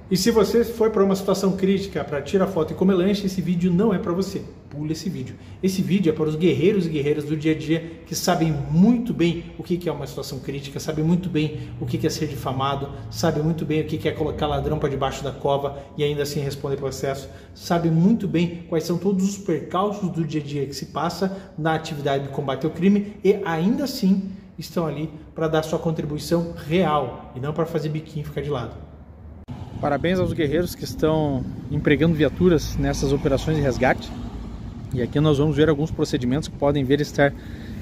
E se você for para uma situação crítica para tirar foto e comer lanche, esse vídeo não é para você. Pule esse vídeo. Esse vídeo é para os guerreiros e guerreiras do dia a dia que sabem muito bem o que é uma situação crítica, sabem muito bem o que é ser difamado, sabem muito bem o que é colocar ladrão para debaixo da cova e ainda assim responder processo, sabem muito bem quais são todos os percalços do dia a dia que se passa na atividade de combate ao crime e ainda assim estão ali para dar sua contribuição real e não para fazer biquinho e ficar de lado. Parabéns aos guerreiros que estão empregando viaturas nessas operações de resgate. E aqui nós vamos ver alguns procedimentos que podem vir estar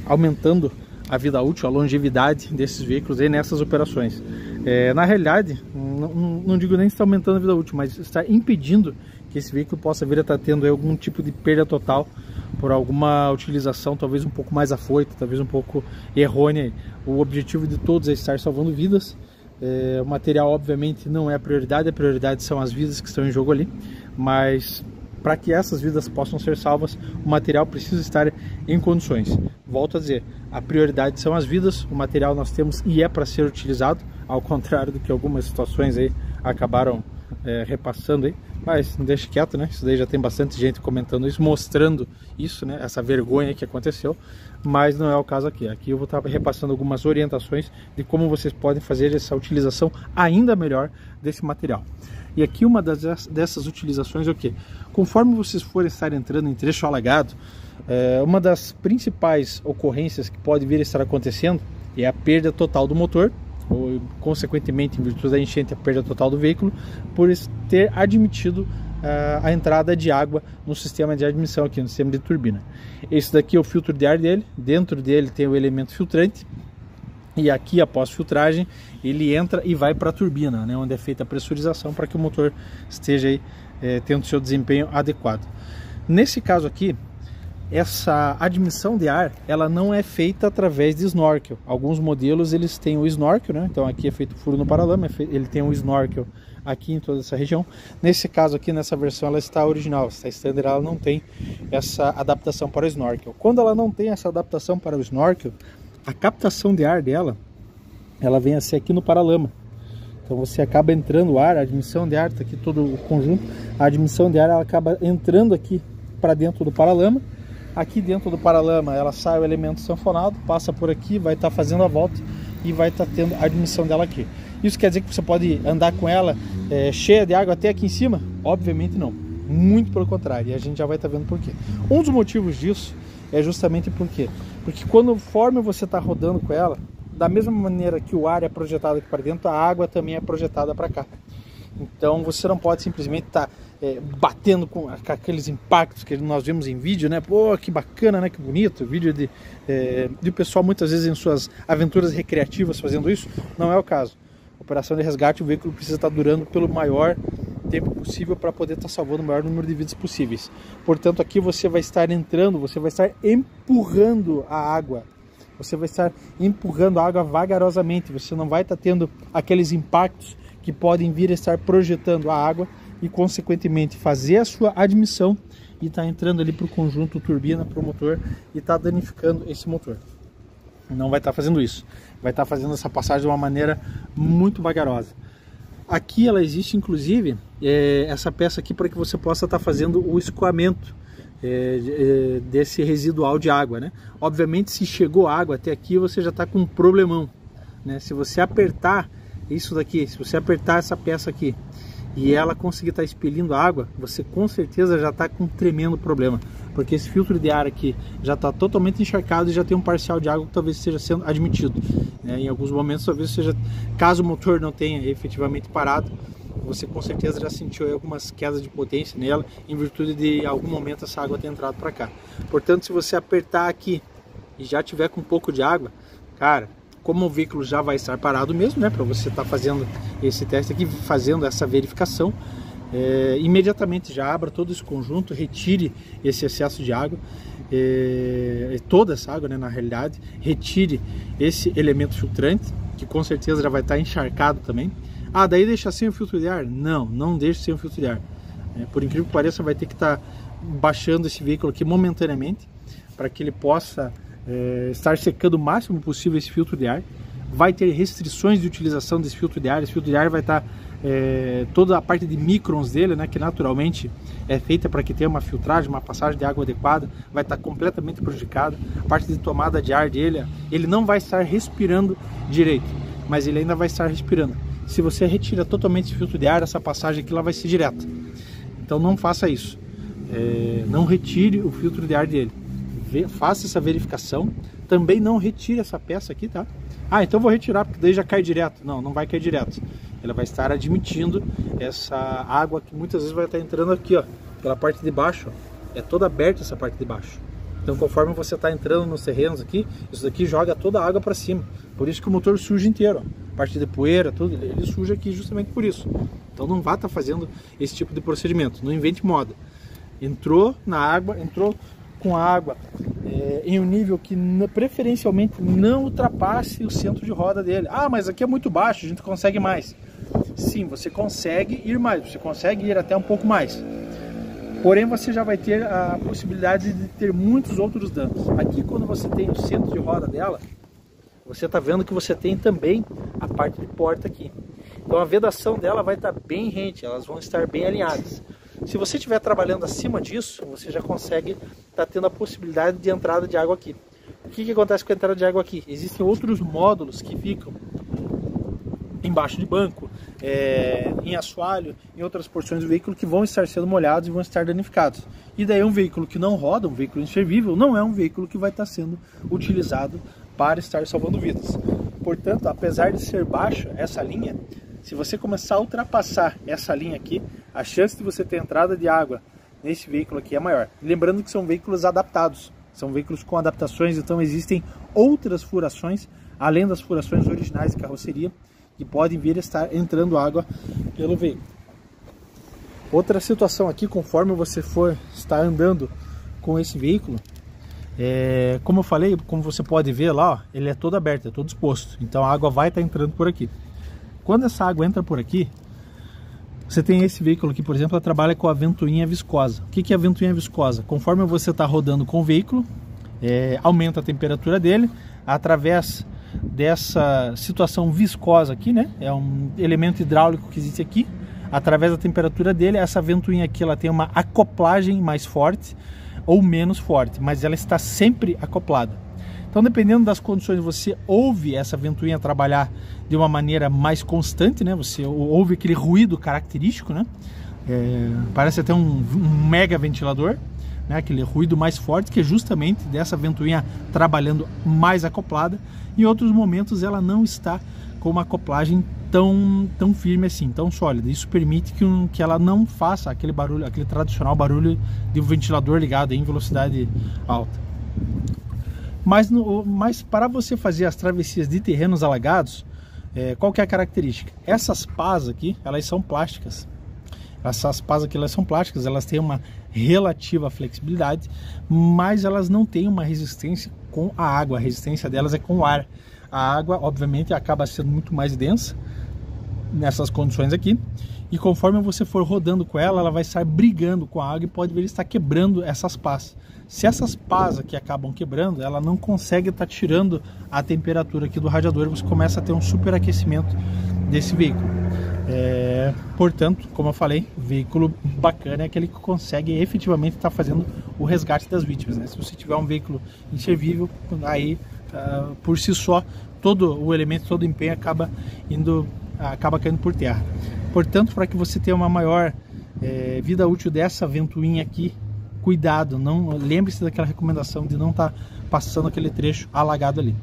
aumentando a vida útil, a longevidade desses veículos aí nessas operações. Na realidade, não digo nem estar aumentando a vida útil, mas está impedindo que esse veículo possa vir a estar tendo algum tipo de perda total por alguma utilização talvez um pouco mais afoita, talvez um pouco errônea. O objetivo de todos é estar salvando vidas. O material obviamente não é a prioridade são as vidas que estão em jogo ali, mas para que essas vidas possam ser salvas, o material precisa estar em condições. Volto a dizer, a prioridade são as vidas, o material nós temos e é para ser utilizado, ao contrário do que algumas situações aí acabaram repassando aí, mas não deixe quieto, né? Isso daí já tem bastante gente comentando isso, mostrando isso, né? Essa vergonha que aconteceu, mas não é o caso aqui. Aqui eu vou estar repassando algumas orientações de como vocês podem fazer essa utilização ainda melhor desse material. E aqui uma dessas utilizações é o que? Conforme vocês forem estar entrando em trecho alagado, uma das principais ocorrências que pode vir a estar acontecendo é a perda total do motor, ou consequentemente, em virtude da enchente, a perda total do veículo, por ter admitido a entrada de água no sistema de admissão aqui, no sistema de turbina. Esse daqui é o filtro de ar dele, dentro dele tem o elemento filtrante, e aqui após filtragem ele entra e vai para a turbina, né, onde é feita a pressurização para que o motor esteja aí, tendo seu desempenho adequado. Nesse caso aqui, essa admissão de ar, ela não é feita através de snorkel. Alguns modelos eles têm o snorkel, né? Então aqui é feito furo no paralama, ele tem um snorkel aqui em toda essa região. Nesse caso aqui, nessa versão, ela está original, está standard, ela não tem essa adaptação para o snorkel. Quando ela não tem essa adaptação para o snorkel, a captação de ar dela, ela vem a ser aqui no paralama. Então você acaba entrando o ar, a admissão de ar, está aqui todo o conjunto, a admissão de ar ela acaba entrando aqui para dentro do paralama. Aqui dentro do paralama ela sai o elemento sanfonado, passa por aqui, vai estar fazendo a volta e vai estar tendo a admissão dela aqui. Isso quer dizer que você pode andar com ela cheia de água até aqui em cima? Obviamente não, muito pelo contrário, e a gente já vai estar vendo por quê. Um dos motivos disso é justamente porque conforme você está rodando com ela, da mesma maneira que o ar é projetado aqui para dentro, a água também é projetada para cá. Então você não pode simplesmente estar batendo com aqueles impactos que nós vemos em vídeo, né? Pô, que bacana, né? Que bonito, vídeo de pessoal muitas vezes em suas aventuras recreativas fazendo isso. Não é o caso. Operação de resgate, o veículo precisa estar durando pelo maior tempo possível para poder estar salvando o maior número de vidas possíveis. Portanto, aqui você vai estar entrando, você vai estar empurrando a água. Você vai estar empurrando a água vagarosamente. Você não vai estar tendo aqueles impactos que podem vir a estar projetando a água e, consequentemente, fazer a sua admissão e estar entrando ali para o conjunto turbina, para o motor e estar danificando esse motor. Não vai estar fazendo isso. Vai estar fazendo essa passagem de uma maneira muito vagarosa. Aqui ela existe, inclusive, essa peça aqui para que você possa estar fazendo o escoamento desse residual de água, né? Obviamente, se chegou água até aqui, você já está com um problemão, né? Se você apertar isso daqui, se você apertar essa peça aqui e ela conseguir estar expelindo água, você com certeza já está com um tremendo problema, porque esse filtro de ar aqui já está totalmente encharcado e já tem um parcial de água que talvez esteja sendo admitido, né? Em alguns momentos, talvez seja, caso o motor não tenha efetivamente parado, você com certeza já sentiu algumas quedas de potência nela, em virtude de algum momento essa água ter entrado para cá. Portanto, se você apertar aqui e já tiver com um pouco de água, cara, como o veículo já vai estar parado mesmo, né, para você estar fazendo esse teste aqui, fazendo essa verificação, imediatamente já abra todo esse conjunto, retire esse excesso de água, toda essa água, né, na realidade, retire esse elemento filtrante, que com certeza já vai estar encharcado também. Ah, daí deixa sem o filtro de ar? Não, não deixe sem o filtro de ar. Por incrível que pareça, vai ter que estar baixando esse veículo aqui momentaneamente, para que ele possa estar secando o máximo possível esse filtro de ar. Vai ter restrições de utilização desse filtro de ar. Esse filtro de ar vai estar toda a parte de microns dele, né, que naturalmente é feita para que tenha uma filtragem, uma passagem de água adequada, vai estar completamente prejudicada. A parte de tomada de ar dele, ele não vai estar respirando direito, mas ele ainda vai estar respirando. Se você retira totalmente esse filtro de ar, essa passagem aqui ela vai ser direta. Então não faça isso. Não retire o filtro de ar dele. Faça essa verificação. Também não retire essa peça aqui, tá? Ah, então vou retirar porque daí já cai direto. Não, não vai cair direto. Ela vai estar admitindo essa água que muitas vezes vai estar entrando aqui, ó, pela parte de baixo. Ó. É toda aberta essa parte de baixo. Então conforme você está entrando nos terrenos aqui, isso daqui joga toda a água para cima. Por isso que o motor suja inteiro, ó. Parte de poeira, tudo, ele suja aqui justamente por isso. Então não vá estar fazendo esse tipo de procedimento. Não invente moda. Entrou na água, entrou com a água em um nível que preferencialmente não ultrapasse o centro de roda dele. Ah, mas aqui é muito baixo, a gente consegue mais. Sim, você consegue ir mais, você consegue ir até um pouco mais. Porém, você já vai ter a possibilidade de ter muitos outros danos. Aqui, quando você tem o centro de roda dela, você está vendo que você tem também a parte de porta aqui. Então a vedação dela vai estar bem rente, elas vão estar bem alinhadas. Se você estiver trabalhando acima disso, você já consegue estar tendo a possibilidade de entrada de água aqui. O que acontece com a entrada de água aqui? Existem outros módulos que ficam embaixo de banco, em assoalho, em outras porções do veículo que vão estar sendo molhados e vão estar danificados. E daí um veículo que não roda, um veículo inservível, não é um veículo que vai estar sendo utilizado para estar salvando vidas. Portanto, apesar de ser baixa essa linha, se você começar a ultrapassar essa linha aqui, a chance de você ter entrada de água nesse veículo aqui é maior. Lembrando que são veículos adaptados, são veículos com adaptações, então existem outras furações, além das furações originais de carroceria, que podem vir a estar entrando água pelo veículo. Outra situação aqui, conforme você for estar andando com esse veículo, como eu falei, como você pode ver lá, ó, ele é todo aberto, é todo exposto, então a água vai estar entrando por aqui. Quando essa água entra por aqui, você tem esse veículo aqui, por exemplo, ela trabalha com a ventoinha viscosa. O que é a ventoinha viscosa? Conforme você está rodando com o veículo, aumenta a temperatura dele, através dessa situação viscosa aqui, né? É um elemento hidráulico que existe aqui. Através da temperatura dele, essa ventoinha aqui ela tem uma acoplagem mais forte ou menos forte, mas ela está sempre acoplada. Então, dependendo das condições, você ouve essa ventoinha trabalhar de uma maneira mais constante, né? Você ouve aquele ruído característico, né? Parece até um mega ventilador, né? Aquele ruído mais forte, que é justamente dessa ventoinha trabalhando mais acoplada. Em outros momentos ela não está com uma acoplagem tão firme assim, tão sólida. Isso permite que ela não faça aquele barulho, aquele tradicional barulho de um ventilador ligado em velocidade alta. Mas para você fazer as travessias de terrenos alagados, qual que é a característica? Essas pás aqui, elas são plásticas. Essas pás aqui, elas são plásticas, elas têm uma relativa flexibilidade, mas elas não têm uma resistência com a água. A resistência delas é com o ar. A água, obviamente, acaba sendo muito mais densa nessas condições aqui, e conforme você for rodando com ela, ela vai estar brigando com a água e pode vir estar quebrando essas pás. Se essas pás aqui acabam quebrando, ela não consegue estar tirando a temperatura aqui do radiador, você começa a ter um superaquecimento desse veículo. Portanto, como eu falei, veículo bacana é aquele que consegue efetivamente estar fazendo o resgate das vítimas, né? Se você tiver um veículo inservível, aí por si só todo o elemento, todo o empenho acaba caindo por terra. Portanto, para que você tenha uma maior vida útil dessa ventoinha aqui, cuidado, não lembre-se daquela recomendação de não estar passando aquele trecho alagado ali.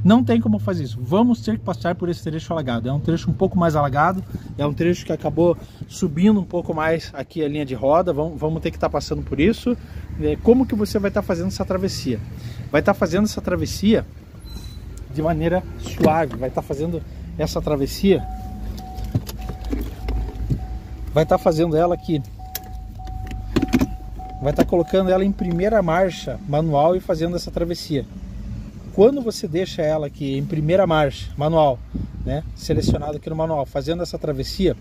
Não tem como fazer isso, vamos ter que passar por esse trecho alagado. É um trecho um pouco mais alagado, é um trecho que acabou subindo um pouco mais aqui a linha de roda, vamos ter que estar passando por isso. Como que você vai estar fazendo essa travessia? Vai estar fazendo essa travessia de maneira suave, vai estar fazendo essa travessia, vai estar fazendo ela aqui, vai estar colocando ela em primeira marcha manual e fazendo essa travessia. Quando você deixa ela aqui em primeira marcha manual, né, selecionado aqui no manual, fazendo essa travessia,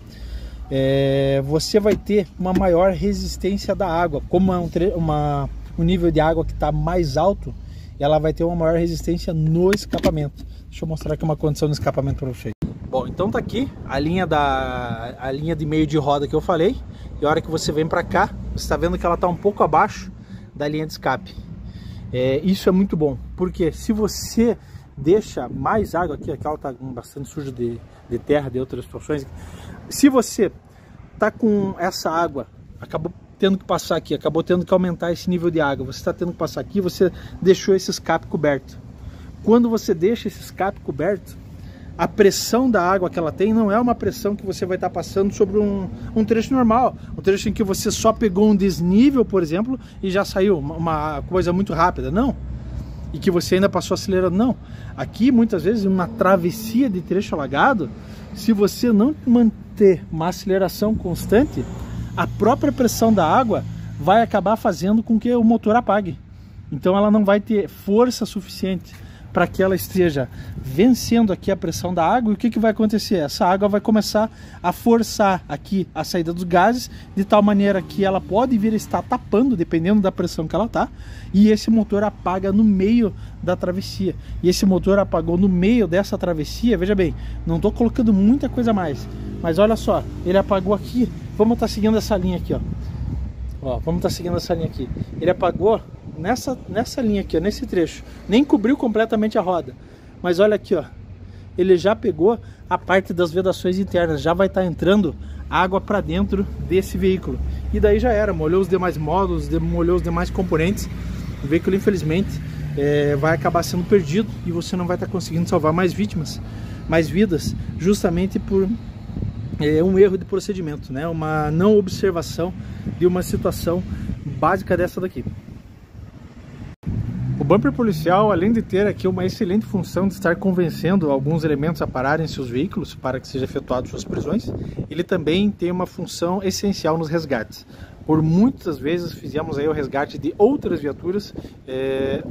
você vai ter uma maior resistência da água. Como é um nível de água que está mais alto, ela vai ter uma maior resistência no escapamento. Deixa eu mostrar aqui uma condição de escapamento para vocês. Bom, então tá aqui a linha de meio de roda que eu falei. E a hora que você vem para cá, você está vendo que ela está um pouco abaixo da linha de escape. Isso é muito bom, porque se você deixa mais água aqui ela está bastante suja de terra, de outras situações. Se você tá com essa água, acabou tendo que passar aqui, acabou tendo que aumentar esse nível de água, você está tendo que passar aqui, você deixou esse escape coberto. Quando você deixa esse escape coberto, a pressão da água que ela tem não é uma pressão que você vai estar passando sobre um trecho normal, um trecho em que você só pegou um desnível, por exemplo, e já saiu uma coisa muito rápida, não. E que você ainda passou acelerando, não. Aqui, muitas vezes, uma travessia de trecho alagado, se você não manter uma aceleração constante, a própria pressão da água vai acabar fazendo com que o motor apague. Então ela não vai ter força suficiente para que ela esteja vencendo aqui a pressão da água. E o que vai acontecer? Essa água vai começar a forçar aqui a saída dos gases, de tal maneira que ela pode vir a estar tapando, dependendo da pressão que ela está, e esse motor apaga no meio da travessia. E esse motor apagou no meio dessa travessia, veja bem, não estou colocando muita coisa a mais, mas olha só, ele apagou aqui. Vamos estar seguindo essa linha aqui, ó, vamos estar seguindo essa linha aqui. Ele apagou nessa linha aqui, ó, nesse trecho, nem cobriu completamente a roda, mas olha aqui, ó, ele já pegou a parte das vedações internas, já vai estar entrando água para dentro desse veículo, e daí já era, molhou os demais módulos, molhou os demais componentes. O veículo, infelizmente, vai acabar sendo perdido, e você não vai estar conseguindo salvar mais vítimas, mais vidas, justamente por um erro de procedimento, né? Uma não observação de uma situação básica dessa daqui. O bumper policial, além de ter aqui uma excelente função de estar convencendo alguns elementos a pararem seus veículos para que sejam efetuadas suas prisões, ele também tem uma função essencial nos resgates. Por muitas vezes fizemos aí o resgate de outras viaturas,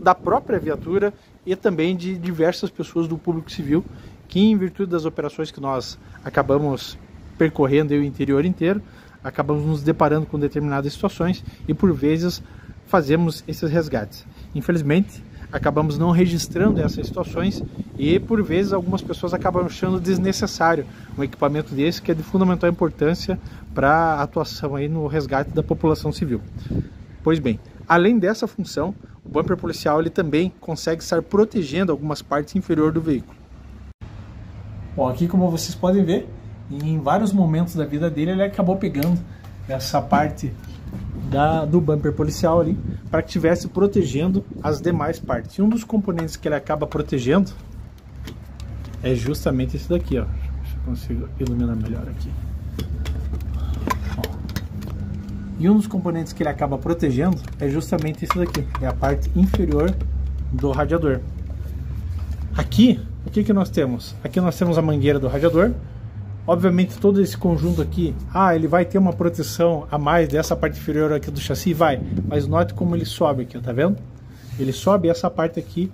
da própria viatura e também de diversas pessoas do público civil, que em virtude das operações que nós acabamos percorrendo o interior inteiro, acabamos nos deparando com determinadas situações e por vezes fazemos esses resgates. Infelizmente, acabamos não registrando essas situações e por vezes algumas pessoas acabam achando desnecessário um equipamento desse, que é de fundamental importância para a atuação aí no resgate da população civil. Pois bem, além dessa função, o bumper policial ele também consegue estar protegendo algumas partes inferiores do veículo. Bom, aqui como vocês podem ver, em vários momentos da vida dele ele acabou pegando essa parte do bumper policial ali, para que estivesse protegendo as demais partes. E um dos componentes que ele acaba protegendo é justamente esse daqui, ó. Deixa eu consigo iluminar melhor aqui. Ó. E um dos componentes que ele acaba protegendo é justamente esse daqui, é a parte inferior do radiador. Aqui, o que nós temos? Aqui nós temos a mangueira do radiador. Obviamente todo esse conjunto aqui, ele vai ter uma proteção a mais dessa parte inferior aqui do chassi, vai, mas note como ele sobe aqui, ó, tá vendo? Ele sobe e essa parte aqui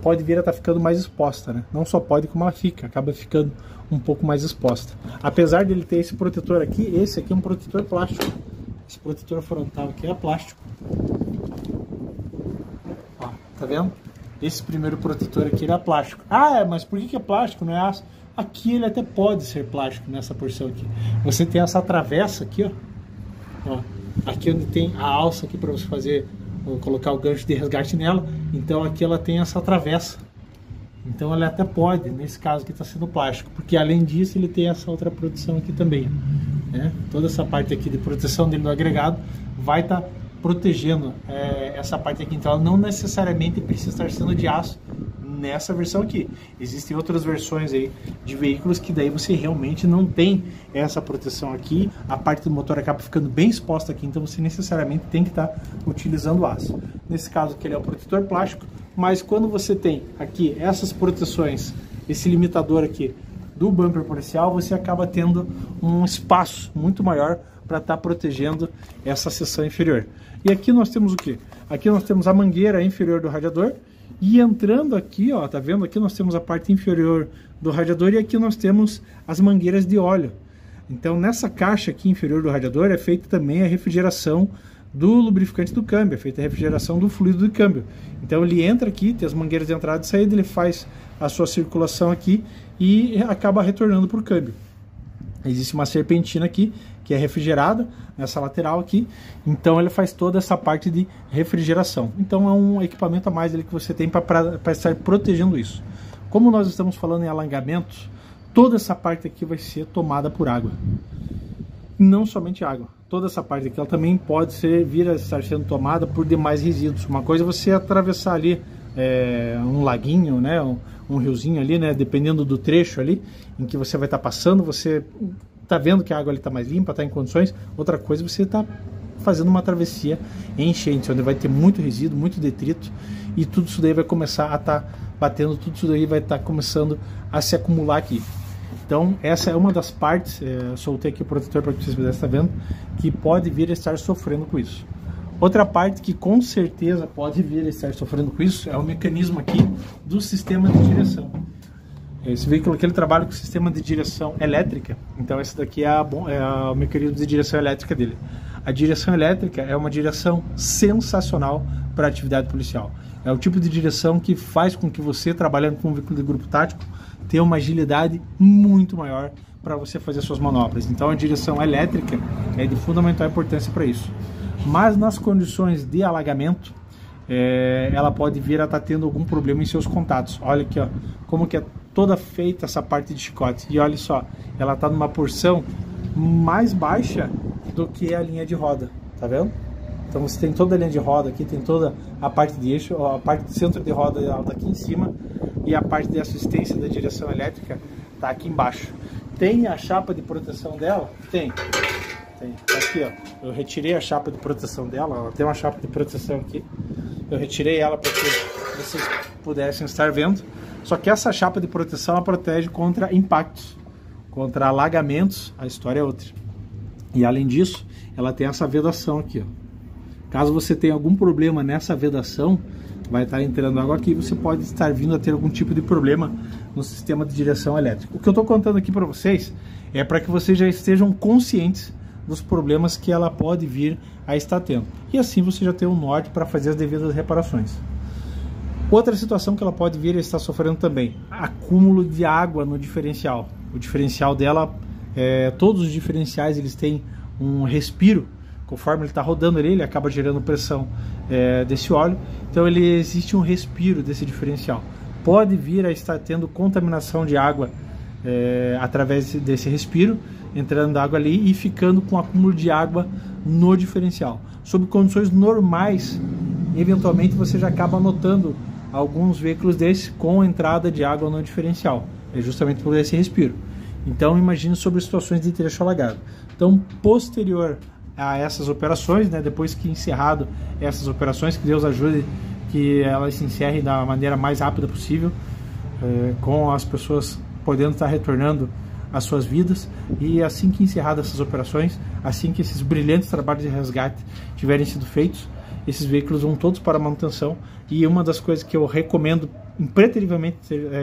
pode vir a estar ficando mais exposta, né? Não só pode, como ela fica, acaba ficando um pouco mais exposta. Apesar dele ter esse protetor aqui, esse aqui é um protetor plástico. Esse protetor frontal aqui é plástico. Ó, tá vendo? Esse primeiro protetor aqui era plástico. Mas por que é plástico, não é aço? Aqui ele até pode ser plástico nessa porção aqui. Você tem essa travessa aqui, ó. Aqui onde tem a alça aqui para você fazer, colocar o gancho de resgate nela. Então aqui ela tem essa travessa. Então ela até pode, nesse caso aqui está sendo plástico, porque além disso ele tem essa outra proteção aqui também, né? Toda essa parte aqui de proteção dele do agregado vai estar protegendo essa parte aqui. Então ela não necessariamente precisa estar sendo de aço nessa versão aqui. Existem outras versões aí de veículos que daí você realmente não tem essa proteção aqui, a parte do motor acaba ficando bem exposta aqui, então você necessariamente tem que estar utilizando aço. Nesse caso aqui ele é o protetor plástico, mas quando você tem aqui essas proteções, esse limitador aqui do bumper policial, você acaba tendo um espaço muito maior para estar protegendo essa seção inferior. E aqui nós temos o que? Aqui nós temos a mangueira inferior do radiador. E entrando aqui, ó, tá vendo? Aqui nós temos a parte inferior do radiador e aqui nós temos as mangueiras de óleo. Então nessa caixa aqui inferior do radiador é feita também a refrigeração do lubrificante do câmbio, é feita a refrigeração do fluido do câmbio. Então ele entra aqui, tem as mangueiras de entrada e saída, ele faz a sua circulação aqui e acaba retornando para o câmbio. Existe uma serpentina aqui, que é refrigerada, nessa lateral aqui, então ele faz toda essa parte de refrigeração. Então é um equipamento a mais ali que você tem para estar protegendo isso. Como nós estamos falando em alagamentos, toda essa parte aqui vai ser tomada por água. Não somente água, toda essa parte aqui ela também pode vir a estar sendo tomada por demais resíduos. Uma coisa é você atravessar ali um laguinho, né, um riozinho ali, né, dependendo do trecho ali em que você vai estar passando, você está vendo que a água ali está mais limpa, está em condições. Outra coisa é você está fazendo uma travessia em enchente, onde vai ter muito resíduo, muito detrito, e tudo isso daí vai começar a estar batendo, tudo isso daí vai estar começando a se acumular aqui. Então essa é uma das partes, soltei aqui o protetor para que vocês pudessem estar vendo, que pode vir a estar sofrendo com isso. Outra parte que com certeza pode vir a estar sofrendo com isso é o mecanismo aqui do sistema de direção. Esse veículo aqui ele trabalha com o sistema de direção elétrica, então esse daqui é o mecanismo de direção elétrica dele. A direção elétrica é uma direção sensacional para a atividade policial. É o tipo de direção que faz com que você, trabalhando com um veículo de grupo tático, tenha uma agilidade muito maior para você fazer suas manobras. Então a direção elétrica é de fundamental importância para isso. Mas nas condições de alagamento, ela pode vir a estar tendo algum problema em seus contatos. Olha aqui, ó, como que é toda feita essa parte de chicote. E olha só, ela está numa porção mais baixa do que a linha de roda, tá vendo? Então você tem toda a linha de roda aqui, tem toda a parte de eixo, a parte do centro de roda está aqui em cima e a parte de assistência da direção elétrica está aqui embaixo. Tem a chapa de proteção dela? Tem. Tá aqui, ó. Eu retirei a chapa de proteção dela, ela tem uma chapa de proteção aqui. Eu retirei ela para que vocês pudessem estar vendo. Só que essa chapa de proteção ela protege contra impactos, contra alagamentos, a história é outra. E além disso, ela tem essa vedação aqui, ó. Caso você tenha algum problema nessa vedação, vai estar entrando água aqui, você pode estar vindo a ter algum tipo de problema no sistema de direção elétrica. O que eu estou contando aqui para vocês é para que vocês já estejam conscientes dos problemas que ela pode vir a estar tendo. E assim você já tem um norte para fazer as devidas reparações. Outra situação que ela pode vir a estar sofrendo também, acúmulo de água no diferencial. O diferencial dela, todos os diferenciais eles têm um respiro. Conforme ele está rodando ele acaba gerando pressão desse óleo. Então existe um respiro desse diferencial. Pode vir a estar tendo contaminação de água através desse respiro, entrando água ali e ficando com acúmulo de água no diferencial. Sob condições normais, eventualmente você já acaba notando alguns veículos desses com entrada de água no diferencial. É justamente por esse respiro. Então imagine sobre situações de trecho alagado. Então, posterior a essas operações, né, depois que encerrado essas operações, que Deus ajude que elas se encerrem da maneira mais rápida possível, com as pessoas podendo estar retornando às suas vidas, e assim que encerradas essas operações, assim que esses brilhantes trabalhos de resgate tiverem sido feitos, esses veículos vão todos para manutenção. E uma das coisas que eu recomendo impreterivelmente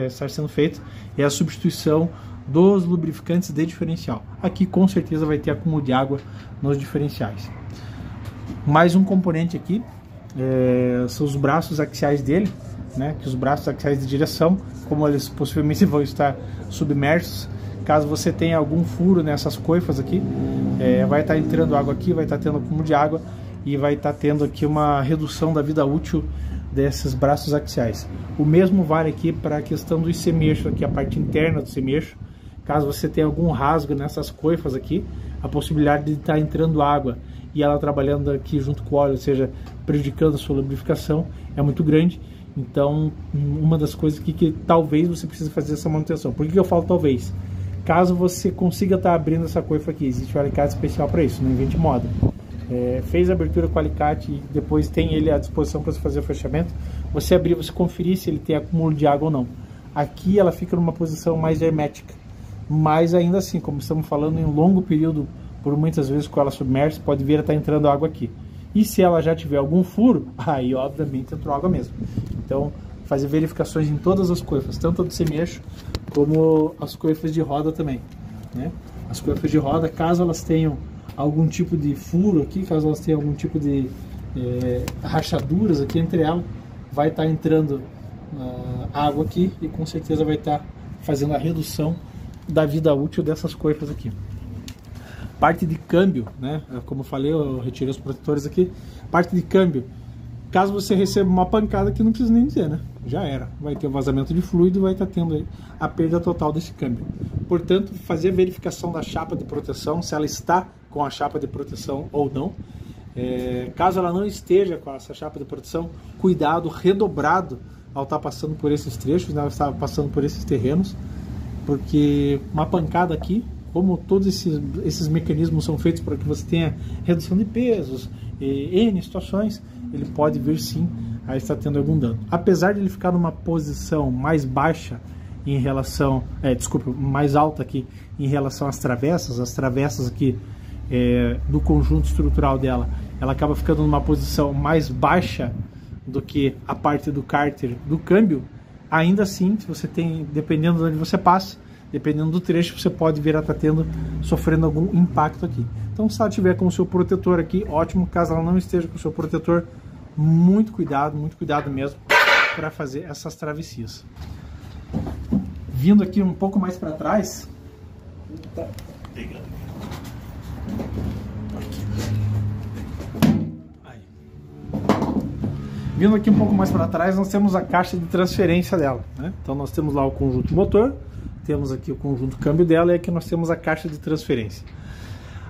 estar sendo feito é a substituição dos lubrificantes de diferencial. Aqui com certeza vai ter acúmulo de água nos diferenciais. Mais um componente aqui são os braços axiais dele, né? Que os braços axiais de direção, como eles possivelmente vão estar submersos, caso você tenha algum furo nessas coifas aqui, vai estar entrando água aqui, vai estar tendo acúmulo de água e vai estar tendo aqui uma redução da vida útil desses braços axiais. O mesmo vale aqui para a questão do semeixo, aqui a parte interna do semeixo. Caso você tenha algum rasgo nessas coifas aqui, a possibilidade de estar entrando água e ela trabalhando aqui junto com o óleo, ou seja, prejudicando a sua lubrificação, é muito grande. Então, uma das coisas que talvez você precise fazer essa manutenção. Por que eu falo talvez? Caso você consiga estar abrindo essa coifa aqui, existe um alicate especial para isso, não invente moda. Fez a abertura com o alicate e depois tem ele à disposição para você fazer o fechamento, você abrir, você conferir se ele tem acúmulo de água ou não. Aqui ela fica numa posição mais hermética, mas ainda assim, como estamos falando em um longo período, por muitas vezes com ela submersa, pode vir a estar entrando água aqui. E se ela já tiver algum furo, aí obviamente entrou água mesmo. Então, fazer verificações em todas as coifas, tanto a do semeixo como as coifas de roda também, né? As coifas de roda, caso elas tenham algum tipo de furo aqui, caso elas tenham algum tipo de rachaduras aqui entre elas, vai estar entrando água aqui e com certeza vai estar fazendo a redução da vida útil dessas coifas aqui. Parte de câmbio, né? Como eu falei, eu retirei os protetores aqui. Parte de câmbio, caso você receba uma pancada aqui, não precisa nem dizer, né? Já era. Vai ter um vazamento de fluido e vai estar tendo aí a perda total desse câmbio. Portanto, fazer a verificação da chapa de proteção, se ela está com a chapa de proteção ou não. Caso ela não esteja com essa chapa de proteção, cuidado redobrado ao estar passando por esses trechos, né? Ao estar passando por esses terrenos, porque uma pancada aqui, como todos esses mecanismos são feitos para que você tenha redução de pesos e N situações, ele pode vir sim a estar tendo algum dano. Apesar de ele ficar numa posição mais baixa em relação, mais alta aqui em relação às travessas aqui do conjunto estrutural dela, ela acaba ficando numa posição mais baixa do que a parte do cárter do câmbio. Ainda assim, se você tem, dependendo de onde você passa, dependendo do trecho, você pode vir a estar sofrendo algum impacto aqui. Então, se ela tiver com o seu protetor aqui, ótimo. Caso ela não esteja com o seu protetor, muito cuidado mesmo para fazer essas travessias. Vindo aqui um pouco mais para trás, tá pegando. Vindo aqui um pouco mais para trás, nós temos a caixa de transferência dela, né? Então nós temos lá o conjunto motor, temos aqui o conjunto câmbio dela e aqui nós temos a caixa de transferência.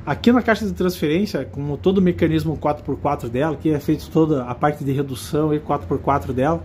Aqui na caixa de transferência, como todo o mecanismo 4x4 dela, que é feito toda a parte de redução e 4x4 dela,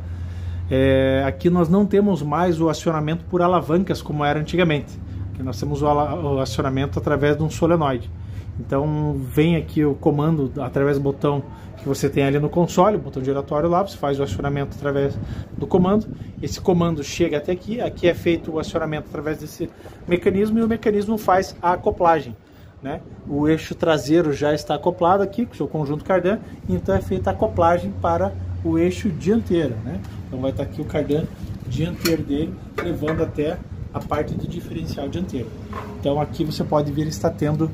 aqui nós não temos mais o acionamento por alavancas como era antigamente. Aqui nós temos o acionamento através de um solenoide. Então vem aqui o comando através do botão que você tem ali no console, o botão giratório lá, você faz o acionamento através do comando. Esse comando chega até aqui, aqui é feito o acionamento através desse mecanismo e o mecanismo faz a acoplagem, né? O eixo traseiro já está acoplado aqui com o seu conjunto cardan, então é feita a acoplagem para o eixo dianteiro, né? Então vai estar aqui o cardan dianteiro dele, levando até a parte do diferencial dianteiro. Então aqui você pode vir estar tendo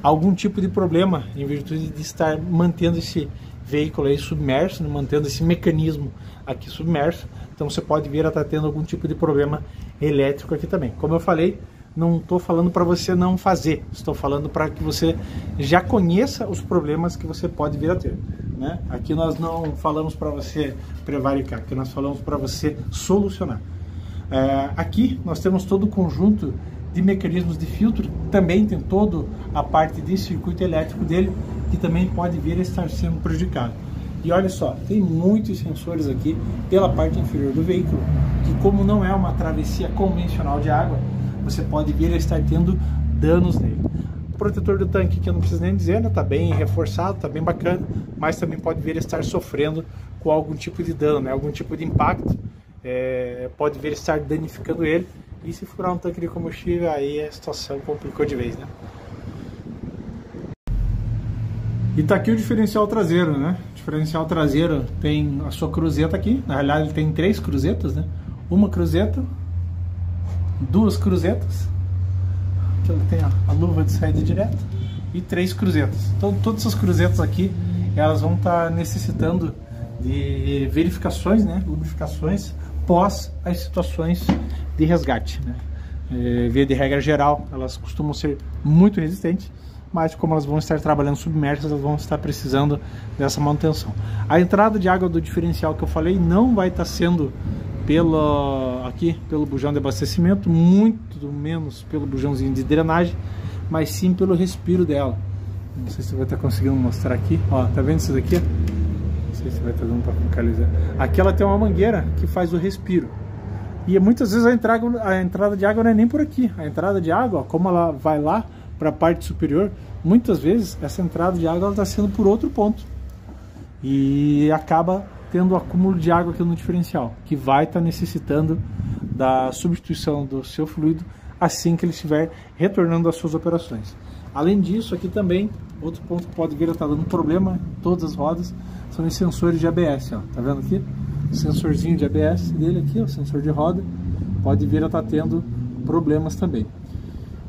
algum tipo de problema em virtude de estar mantendo esse veículo aí submerso, né, mantendo esse mecanismo aqui submerso. Então você pode vir a estar tendo algum tipo de problema elétrico aqui também. Como eu falei, não estou falando para você não fazer, estou falando para que você já conheça os problemas que você pode vir a ter, né? Aqui nós não falamos para você prevaricar, aqui nós falamos para você solucionar. Aqui nós temos todo o conjunto de mecanismos de filtro, também tem toda a parte de circuito elétrico dele, que também pode vir a estar sendo prejudicado. E olha só, tem muitos sensores aqui pela parte inferior do veículo, que como não é uma travessia convencional de água, você pode vir a estar tendo danos nele. O protetor do tanque, que eu não preciso nem dizer, né, tá bem reforçado, tá bem bacana, mas também pode vir a estar sofrendo com algum tipo de dano, né, algum tipo de impacto, pode vir a estar danificando ele. E se furar um tanque de combustível, aí a situação complicou de vez, né? E tá aqui o diferencial traseiro, né? O diferencial traseiro tem a sua cruzeta aqui. Na realidade ele tem 3 cruzetas, né? Uma cruzeta, 2 cruzetas. Aqui ele tem a luva de saída direta e 3 cruzetas. Então todas essas cruzetas aqui, elas vão estar necessitando de verificações, né? Lubrificações pós as situações de resgate, né? Via de regra geral, elas costumam ser muito resistentes, mas como elas vão estar trabalhando submersas, elas vão estar precisando dessa manutenção. A entrada de água do diferencial que eu falei não vai estar sendo pelo bujão de abastecimento, muito menos pelo bujãozinho de drenagem, mas sim pelo respiro dela. Não sei se vai estar conseguindo mostrar aqui, ó, tá vendo isso daqui? Não sei se vai estar dando para focalizar. Aqui ela tem uma mangueira que faz o respiro. E muitas vezes a entrada de água não é nem por aqui. A entrada de água, ó, como ela vai lá para a parte superior, muitas vezes essa entrada de água está sendo por outro ponto. E acaba tendo acúmulo de água aqui no diferencial, que vai estar necessitando da substituição do seu fluido assim que ele estiver retornando às suas operações. Além disso, aqui também, outro ponto que pode vir a estar dando problema em todas as rodas, são os sensores de ABS, ó. Tá vendo aqui? O sensorzinho de ABS dele aqui, o sensor de roda, pode vir a estar tendo problemas também.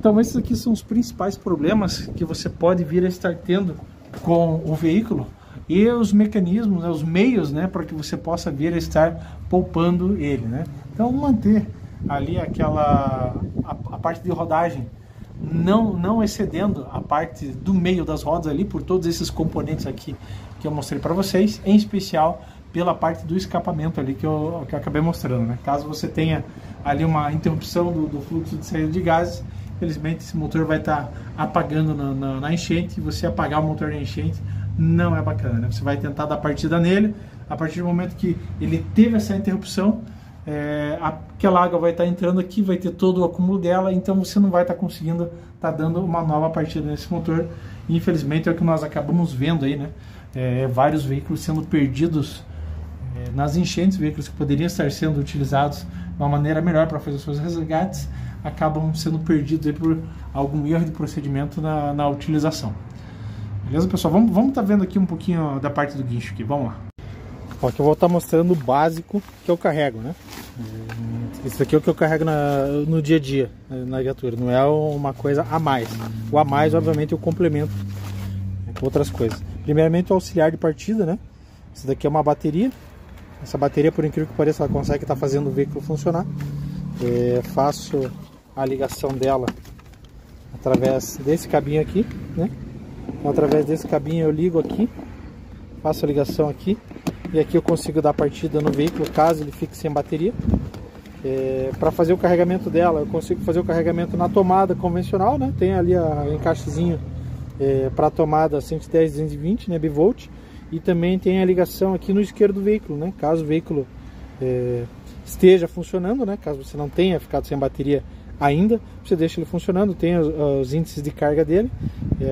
Então esses aqui são os principais problemas que você pode vir a estar tendo com o veículo e os mecanismos, né, os meios, né, para que você possa vir a estar poupando ele, né? Então manter ali a parte de rodagem não excedendo a parte do meio das rodas ali por todos esses componentes aqui que eu mostrei para vocês, em especial pela parte do escapamento ali que eu acabei mostrando, né? Caso você tenha ali uma interrupção do fluxo de saída de gases, infelizmente esse motor vai estar apagando na enchente, e você apagar o motor na enchente não é bacana, né? Você vai tentar dar partida nele, a partir do momento que ele teve essa interrupção, aquela água vai estar entrando aqui, vai ter todo o acúmulo dela, então você não vai estar conseguindo estar dando uma nova partida nesse motor, e infelizmente é o que nós acabamos vendo aí, né? Vários veículos sendo perdidos nas enchentes, veículos que poderiam estar sendo utilizados de uma maneira melhor para fazer seus resgates, acabam sendo perdidos aí por algum erro de procedimento na utilização. Beleza, pessoal? Vamos estar vendo aqui um pouquinho da parte do guincho aqui, vamos lá. Aqui eu vou estar mostrando o básico que eu carrego, né? Isso aqui é o que eu carrego no dia a dia, na viatura, não é uma coisa a mais. O a mais, obviamente, eu complemento com outras coisas. Primeiramente, o auxiliar de partida, né? Isso daqui é uma bateria. Essa bateria, por incrível que pareça, ela consegue estar fazendo o veículo funcionar. Faço a ligação dela através desse cabinho aqui, né? Então, através desse cabinho eu ligo aqui, faço a ligação aqui, e aqui eu consigo dar partida no veículo caso ele fique sem bateria. Para fazer o carregamento dela, eu consigo fazer o carregamento na tomada convencional, né? Tem ali o encaixezinho para a tomada 110, 220, né, bivolt, e também tem a ligação aqui no isqueiro do veículo, né? Caso o veículo esteja funcionando, né? Caso você não tenha ficado sem bateria ainda, você deixa ele funcionando. Tem os índices de carga dele.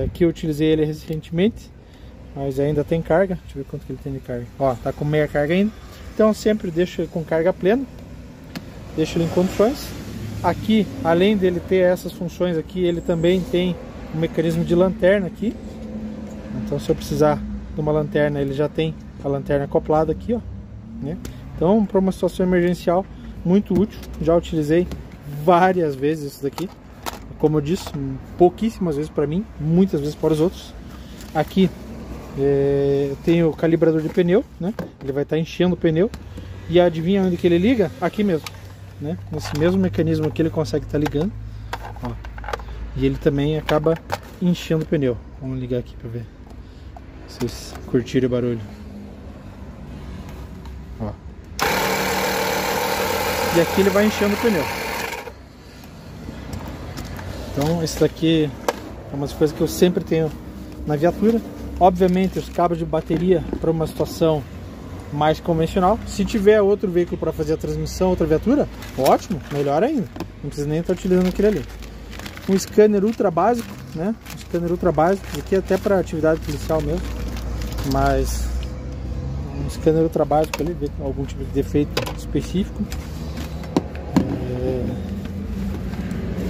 Aqui eu utilizei ele recentemente, mas ainda tem carga. Deixa eu ver quanto que ele tem de carga. Ó, tá com meia carga ainda. Então sempre deixo ele com carga plena, deixo ele em condições. Aqui, além dele ter essas funções aqui, ele também tem um mecanismo de lanterna aqui. Então se eu precisar de uma lanterna, ele já tem a lanterna acoplada aqui, ó, né? Então, para uma situação emergencial, muito útil. Já utilizei várias vezes isso daqui, como eu disse, pouquíssimas vezes para mim, muitas vezes para os outros. Aqui tem o calibrador de pneu, né? Ele vai estar enchendo o pneu, e adivinha onde que ele liga? Aqui mesmo, né? Nesse mesmo mecanismo aqui ele consegue estar ligando, ó. E ele também acaba enchendo o pneu. Vamos ligar aqui para ver. Vocês curtirem o barulho. Ó. E aqui ele vai enchendo o pneu. Então esse daqui é uma das coisas que eu sempre tenho na viatura. Obviamente os cabos de bateria para uma situação mais convencional. Se tiver outro veículo para fazer a transmissão, outra viatura, ótimo, melhor ainda. Não precisa nem estar utilizando aquele ali. Um scanner ultra básico, né? Um scanner ultra básico, aqui até para atividade policial mesmo, mas um scanner ultra básico ali, ver algum tipo de defeito específico.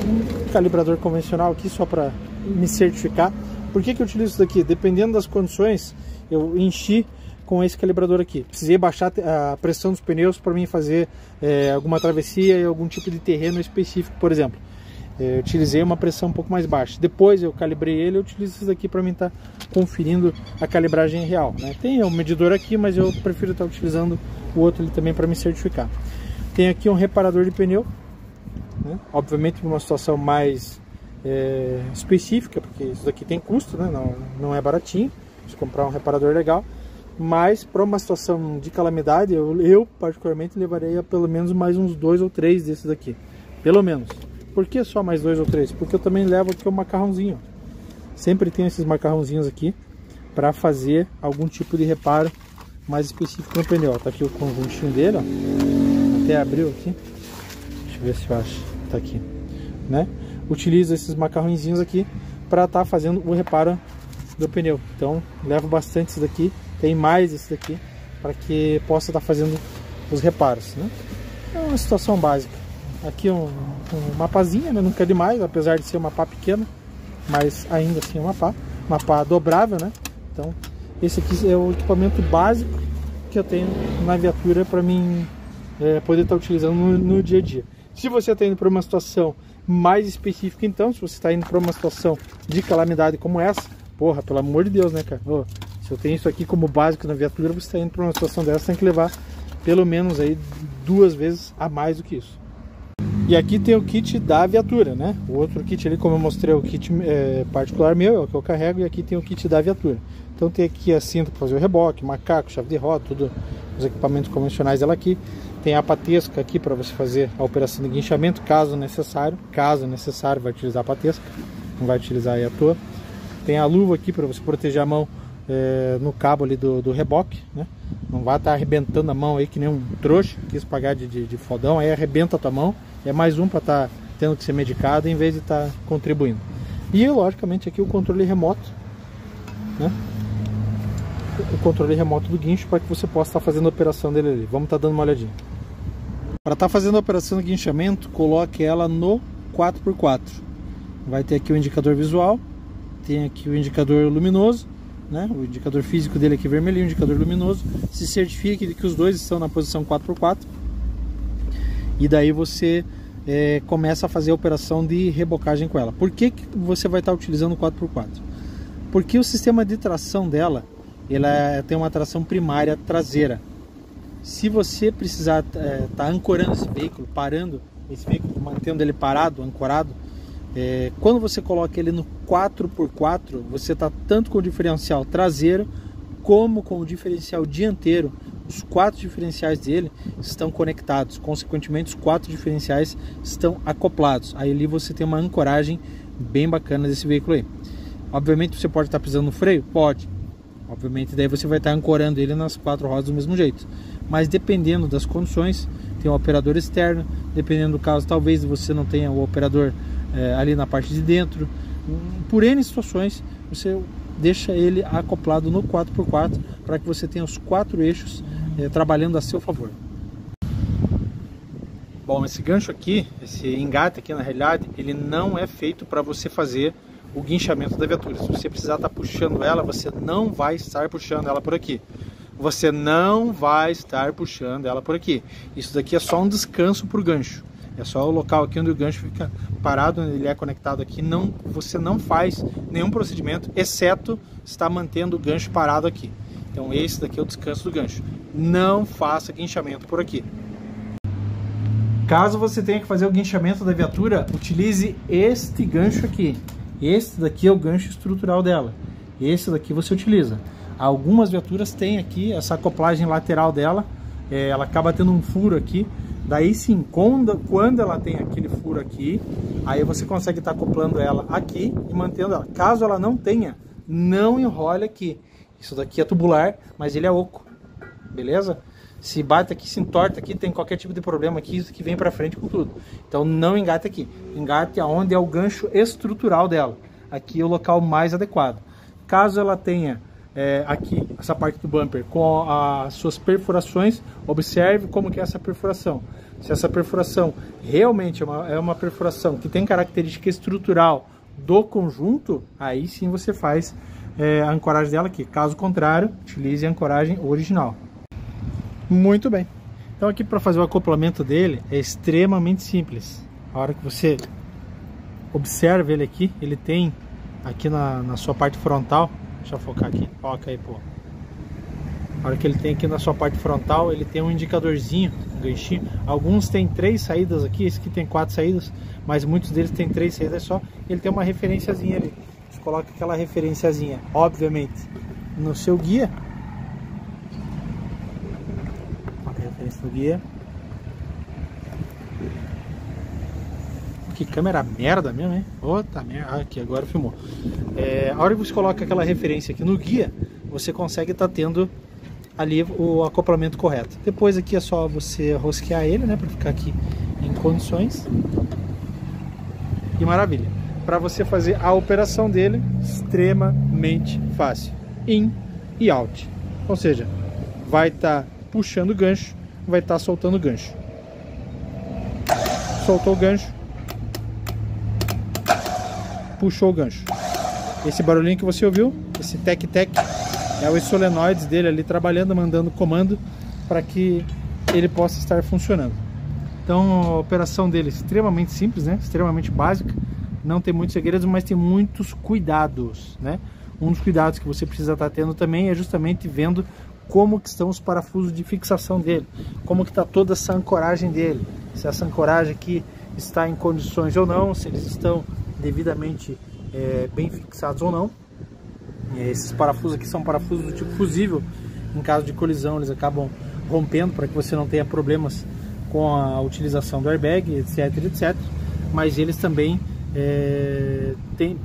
Um calibrador convencional aqui só para me certificar. Por que eu utilizo isso daqui? Dependendo das condições, eu enchi com esse calibrador aqui. Precisei baixar a pressão dos pneus para mim fazer alguma travessia e algum tipo de terreno específico, por exemplo. Eu utilizei uma pressão um pouco mais baixa. Depois eu calibrei ele, eu utilizo isso daqui para mim estar conferindo a calibragem real, né? Tem o medidor aqui, mas eu prefiro estar utilizando o outro ali também para me certificar. Tem aqui um reparador de pneu, né? Obviamente numa situação mais específica, porque isso daqui tem custo, né? Não é baratinho, se comprar um reparador legal. Mas para uma situação de calamidade, eu particularmente levaria pelo menos mais uns 2 ou 3 desses daqui, pelo menos. Por que só mais 2 ou 3? Porque eu também levo aqui um macarrãozinho. Sempre tenho esses macarrãozinhos aqui para fazer algum tipo de reparo mais específico no pneu. Tá aqui o conjuntinho dele, ó. Até abriu aqui. Deixa eu ver se eu acho. Tá aqui, né? Utilizo esses macarrãozinhos aqui para estar fazendo o reparo do pneu. Então levo bastante isso daqui. Tem mais esse daqui para que possa estar fazendo os reparos, né? É uma situação básica. Aqui um mapazinha, né? Nunca é demais, apesar de ser uma pá pequena, mas ainda assim é uma pá dobrável, né? Então esse aqui é o equipamento básico que eu tenho na viatura para mim poder estar utilizando no dia a dia. Se você está indo para uma situação mais específica. Então, se você está indo para uma situação de calamidade como essa, porra, pelo amor de Deus, né, cara? Oh, se eu tenho isso aqui como básico na viatura, você está indo para uma situação dessa, tem que levar pelo menos aí 2 vezes a mais do que isso. E aqui tem o kit da viatura, né? O outro kit ali, como eu mostrei, o kit particular meu, é o que eu carrego, e aqui tem o kit da viatura. Então tem aqui a cinta para fazer o reboque, macaco, chave de roda, tudo os equipamentos convencionais dela aqui. Tem a patesca aqui para você fazer a operação de guinchamento, caso necessário. Caso necessário, vai utilizar a patesca, não vai utilizar aí à toa. Tem a luva aqui para você proteger a mão no cabo ali do reboque, né? Não vai estar arrebentando a mão aí que nem um trouxa, quis pagar de fodão, aí arrebenta a tua mão. É mais um para estar tendo que ser medicado em vez de estar contribuindo. E logicamente aqui o controle remoto, né? O controle remoto do guincho para que você possa estar fazendo a operação dele ali. Vamos estar dando uma olhadinha. Para estar fazendo a operação de guinchamento, coloque ela no 4x4. Vai ter aqui o indicador visual, tem aqui o indicador luminoso, né? O indicador físico dele aqui vermelhinho, o indicador luminoso. Se certifique de que os dois estão na posição 4x4. E daí você começa a fazer a operação de rebocagem com ela. Por que você vai estar utilizando o 4x4? Porque o sistema de tração dela, ela tem uma tração primária traseira. Se você precisar estar ancorando esse veículo, parando esse veículo, mantendo ele parado, ancorado, quando você coloca ele no 4x4, você está tanto com o diferencial traseiro como com o diferencial dianteiro. Os 4 diferenciais dele estão conectados, consequentemente os 4 diferenciais estão acoplados. Aí ali você tem uma ancoragem bem bacana desse veículo aí. Obviamente você pode estar pisando no freio? Pode. Obviamente daí você vai estar ancorando ele nas 4 rodas do mesmo jeito. Mas dependendo das condições, tem um operador externo, dependendo do caso, talvez você não tenha o operador ali na parte de dentro. Por N situações, você deixa ele acoplado no 4x4 para que você tenha os 4 eixos trabalhando a seu favor. Bom, esse gancho aqui, esse engate aqui na realidade, ele não é feito para você fazer o guinchamento da viatura. Se você precisar estar puxando ela, você não vai estar puxando ela por aqui. Você não vai estar puxando ela por aqui. Isso daqui é só um descanso para o gancho. É só o local aqui onde o gancho fica parado, ele é conectado aqui. Não, você não faz nenhum procedimento, exceto estar mantendo o gancho parado aqui. Então esse daqui é o descanso do gancho. Não faça guinchamento por aqui. Caso você tenha que fazer o guinchamento da viatura, utilize este gancho aqui. Este daqui é o gancho estrutural dela. Esse daqui você utiliza. Algumas viaturas têm aqui essa acoplagem lateral dela. Ela acaba tendo um furo aqui. Daí sim, quando ela tem aquele furo aqui, aí você consegue estar acoplando ela aqui e mantendo ela. Caso ela não tenha, não enrole aqui. Isso daqui é tubular, mas ele é oco. Beleza? Se bate aqui, se entorta aqui, tem qualquer tipo de problema aqui, isso que vem pra frente com tudo. Então não engate aqui. Engate aonde é o gancho estrutural dela. Aqui é o local mais adequado. Caso ela tenha aqui essa parte do bumper com as suas perfurações, observe como que é essa perfuração. Se essa perfuração realmente é uma perfuração que tem característica estrutural do conjunto, aí sim você faz a ancoragem dela aqui. Caso contrário, utilize a ancoragem original. Muito bem. Então aqui para fazer o acoplamento dele é extremamente simples. A hora que você observa ele aqui, ele tem aqui na sua parte frontal, deixa eu focar aqui, foca aí, pô. A hora que ele tem aqui na sua parte frontal, ele tem um indicadorzinho, um ganchinho. Alguns tem 3 saídas aqui, esse aqui tem 4 saídas, mas muitos deles tem 3 saídas só. Ele tem uma referenciazinha ali. Você coloca aquela referenciazinha, obviamente, no seu guia. Referência no guia. Que câmera merda mesmo, hein? Outra merda. Aqui, agora filmou. A hora que você coloca aquela referência aqui no guia, você consegue estar tendo ali o acoplamento correto. Depois aqui é só você rosquear ele, né? Para ficar aqui em condições. E maravilha. Para você fazer a operação dele, extremamente fácil. In e out. Ou seja, vai estar puxando o gancho, vai estar soltando o gancho. Soltou o gancho, puxou o gancho. Esse barulhinho que você ouviu, esse tec-tec, é os solenoides dele ali trabalhando, mandando comando para que ele possa estar funcionando. Então a operação dele é extremamente simples, né? Extremamente básica, não tem muitos segredos, mas tem muitos cuidados, né? Um dos cuidados que você precisa estar tendo também é justamente vendo como que estão os parafusos de fixação dele, como que está toda essa ancoragem dele, se essa ancoragem aqui está em condições ou não, se eles estão devidamente bem fixados ou não. Esses parafusos aqui são parafusos do tipo fusível, em caso de colisão eles acabam rompendo para que você não tenha problemas com a utilização do airbag, etc, etc. Mas eles também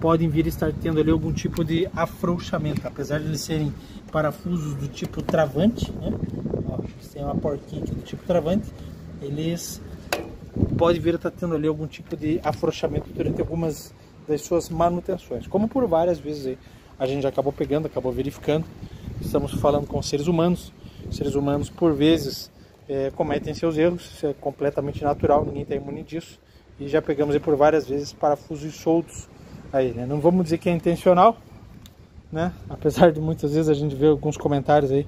podem vir a estar tendo ali algum tipo de afrouxamento, apesar de eles serem parafusos do tipo travante, né? Ó, eles têm uma porquinha aqui do tipo travante, eles podem vir a estar tendo ali algum tipo de afrouxamento durante algumas das suas manutenções, como por várias vezes aí a gente já acabou pegando, acabou verificando. Estamos falando com seres humanos por vezes cometem seus erros, isso é completamente natural, ninguém está imune disso, e já pegamos aí por várias vezes parafusos soltos aí, né? Não vamos dizer que é intencional, né? Apesar de muitas vezes a gente ver alguns comentários aí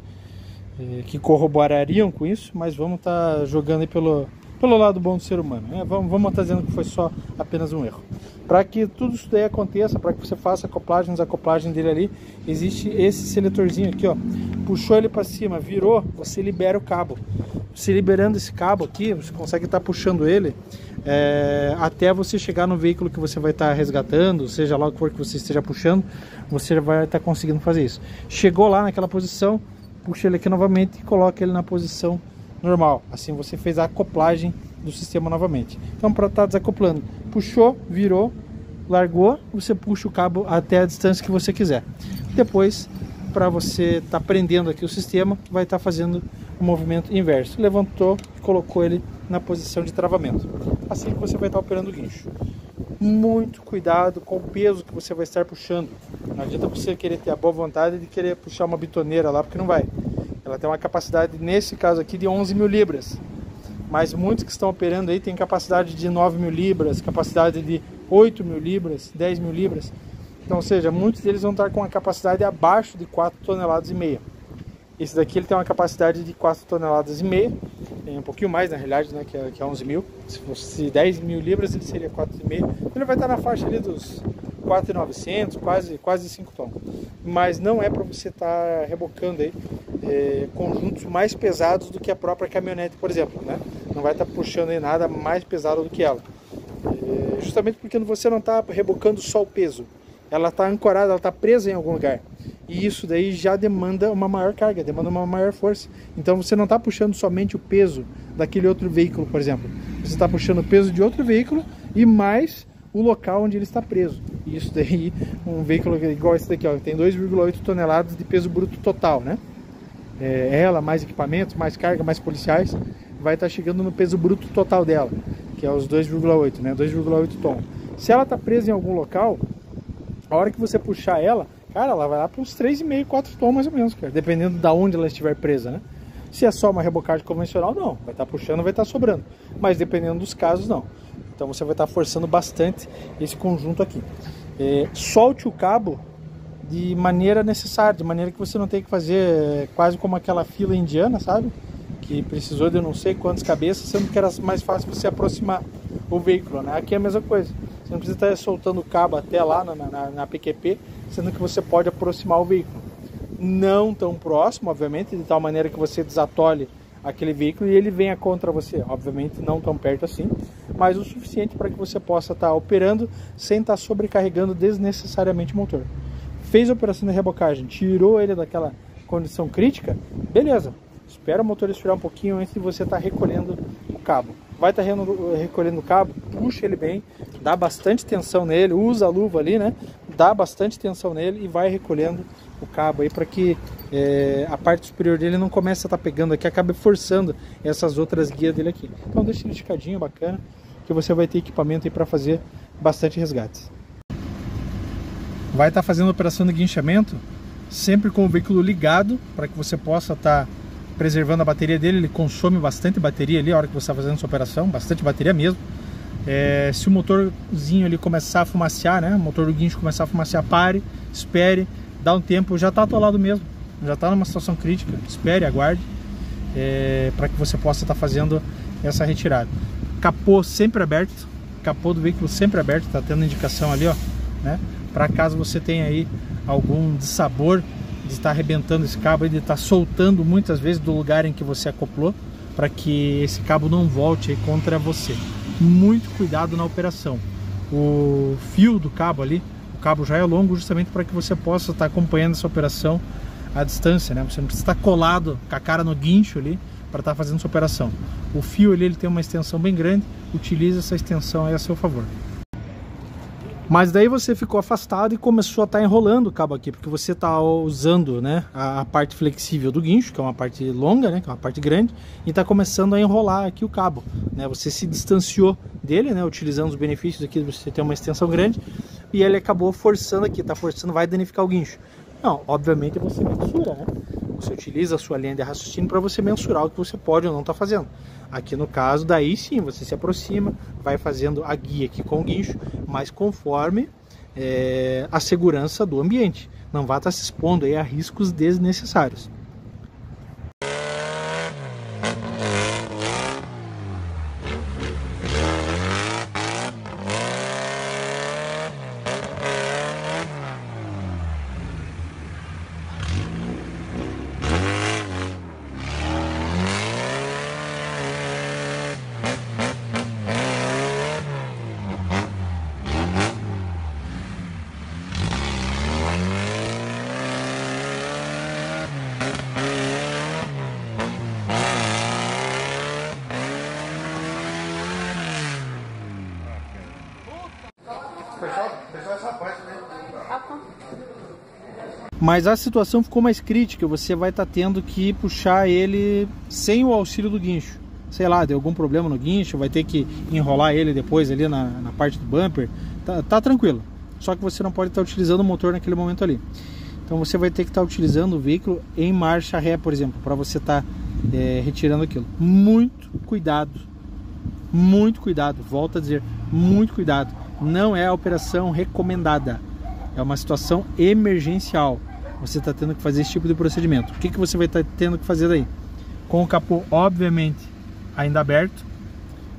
que corroborariam com isso, mas vamos estar jogando aí pelo lado bom do ser humano, né? Vamos estar dizendo que foi só apenas um erro. Para que tudo isso daí aconteça, para que você faça a desacoplagem dele ali, existe esse seletorzinho aqui, ó. Puxou ele para cima, virou, você libera o cabo. Se liberando esse cabo aqui, você consegue estar puxando ele até você chegar no veículo que você vai estar resgatando, seja lá o que for que você esteja puxando, você vai estar conseguindo fazer isso. Chegou lá naquela posição, puxa ele aqui novamente e coloca ele na posição normal. Assim você fez a acoplagem do sistema novamente. Então, para estar desacoplando, puxou, virou, largou, você puxa o cabo até a distância que você quiser. Depois, para você estar prendendo aqui o sistema, vai estar fazendo o movimento inverso. Levantou e colocou ele na posição de travamento. Assim que você vai estar operando o guincho. Muito cuidado com o peso que você vai estar puxando. Não adianta você querer ter a boa vontade de querer puxar uma bitoneira lá, porque não vai. Ela tem uma capacidade, nesse caso aqui, de 11 mil libras. Mas muitos que estão operando aí têm capacidade de 9 mil libras, capacidade de 8 mil libras, 10 mil libras. Então, ou seja, muitos deles vão estar com uma capacidade abaixo de 4,5 toneladas. Esse daqui ele tem uma capacidade de 4,5 toneladas, tem um pouquinho mais na realidade, né, que é 11 mil. Se fosse 10 mil libras, ele seria 4,5. Ele vai estar na faixa ali dos 4,900, quase 5 tons. Mas não é para você estar rebocando aí conjuntos mais pesados do que a própria caminhonete, por exemplo, né? Não vai estar puxando aí nada mais pesado do que ela. Justamente porque você não está rebocando só o peso. Ela está ancorada, ela está presa em algum lugar. E isso daí já demanda uma maior carga, demanda uma maior força. Então você não está puxando somente o peso daquele outro veículo, por exemplo. Você está puxando o peso de outro veículo e mais o local onde ele está preso. E isso daí, um veículo igual esse daqui, ó, tem 2,8 toneladas de peso bruto total, né? Ela, mais equipamentos, mais carga, mais policiais, vai estar chegando no peso bruto total dela, que é os 2,8, né? 2,8 tons. Se ela está presa em algum local, a hora que você puxar ela, cara, ela vai lá para uns 3,5, 4 tons mais ou menos, cara, dependendo da onde ela estiver presa, né? Se é só uma rebocagem convencional, não. Vai estar puxando, vai estar sobrando. Mas dependendo dos casos, não. Então você vai estar forçando bastante esse conjunto aqui. Solte o cabo de maneira necessária, de maneira que você não tenha que fazer quase como aquela fila indiana, sabe? Que precisou de não sei quantas cabeças, sendo que era mais fácil você aproximar o veículo, né? Aqui é a mesma coisa. Você não precisa estar soltando o cabo até lá na PQP, sendo que você pode aproximar o veículo. Não tão próximo, obviamente, de tal maneira que você desatole aquele veículo e ele venha contra você. Obviamente não tão perto assim, mas o suficiente para que você possa estar operando sem estar sobrecarregando desnecessariamente o motor. Fez a operação de rebocagem, tirou ele daquela condição crítica, beleza. Espera o motor esfriar um pouquinho antes de você estar recolhendo o cabo. Vai estar recolhendo o cabo, puxa ele bem, dá bastante tensão nele, usa a luva ali, né? Dá bastante tensão nele e vai recolhendo o cabo aí para que a parte superior dele não comece a estar pegando aqui, acabe forçando essas outras guias dele aqui. Então deixa ele esticadinho, bacana, que você vai ter equipamento aí para fazer bastante resgates. Vai estar fazendo a operação de guinchamento sempre com o veículo ligado, para que você possa estar preservando a bateria dele. Ele consome bastante bateria ali a hora que você está fazendo essa operação, bastante bateria mesmo. Se o motorzinho ali começar a fumacear, né, o motor do guincho começar a fumacear, pare, espere, dá um tempo, já está atolado mesmo, já está numa situação crítica, espere, aguarde, para que você possa estar fazendo essa retirada. capô sempre aberto, capô do veículo sempre aberto, tá tendo indicação ali, ó, né? Para caso você tenha aí algum dissabor de estar arrebentando esse cabo e de estar soltando muitas vezes do lugar em que você acoplou, para que esse cabo não volte aí contra você. Muito cuidado na operação. O fio do cabo ali, o cabo já é longo justamente para que você possa estar acompanhando essa operação à distância, né? Você não precisa estar colado com a cara no guincho ali para estar fazendo essa operação. O fio ali, ele tem uma extensão bem grande, utilize essa extensão aí a seu favor. Mas daí você ficou afastado e começou a estar enrolando o cabo aqui, porque você está usando, né, a parte flexível do guincho, que é uma parte longa, né, que é uma parte grande, e está começando a enrolar aqui o cabo, né? Você se distanciou dele, né, utilizando os benefícios aqui de você ter uma extensão grande, e ele acabou forçando aqui, está forçando, vai danificar o guincho. Não, obviamente você mensura, né? Você utiliza a sua linha de raciocínio para você mensurar o que você pode ou não estar fazendo. Aqui no caso, daí sim, você se aproxima, vai fazendo a guia aqui com o guincho, mas conforme a segurança do ambiente. Não vá estar se expondo aí a riscos desnecessários. Mas a situação ficou mais crítica, você vai estar tendo que puxar ele sem o auxílio do guincho. Sei lá, deu algum problema no guincho, vai ter que enrolar ele depois ali na parte do bumper. Tá tranquilo, só que você não pode estar utilizando o motor naquele momento ali. Então você vai ter que estar utilizando o veículo em marcha ré, por exemplo, para você estar retirando aquilo. Muito cuidado, volto a dizer, muito cuidado. Não é a operação recomendada, é uma situação emergencial. Você está tendo que fazer esse tipo de procedimento. O que você vai estar tendo que fazer daí? Com o capô, obviamente, ainda aberto,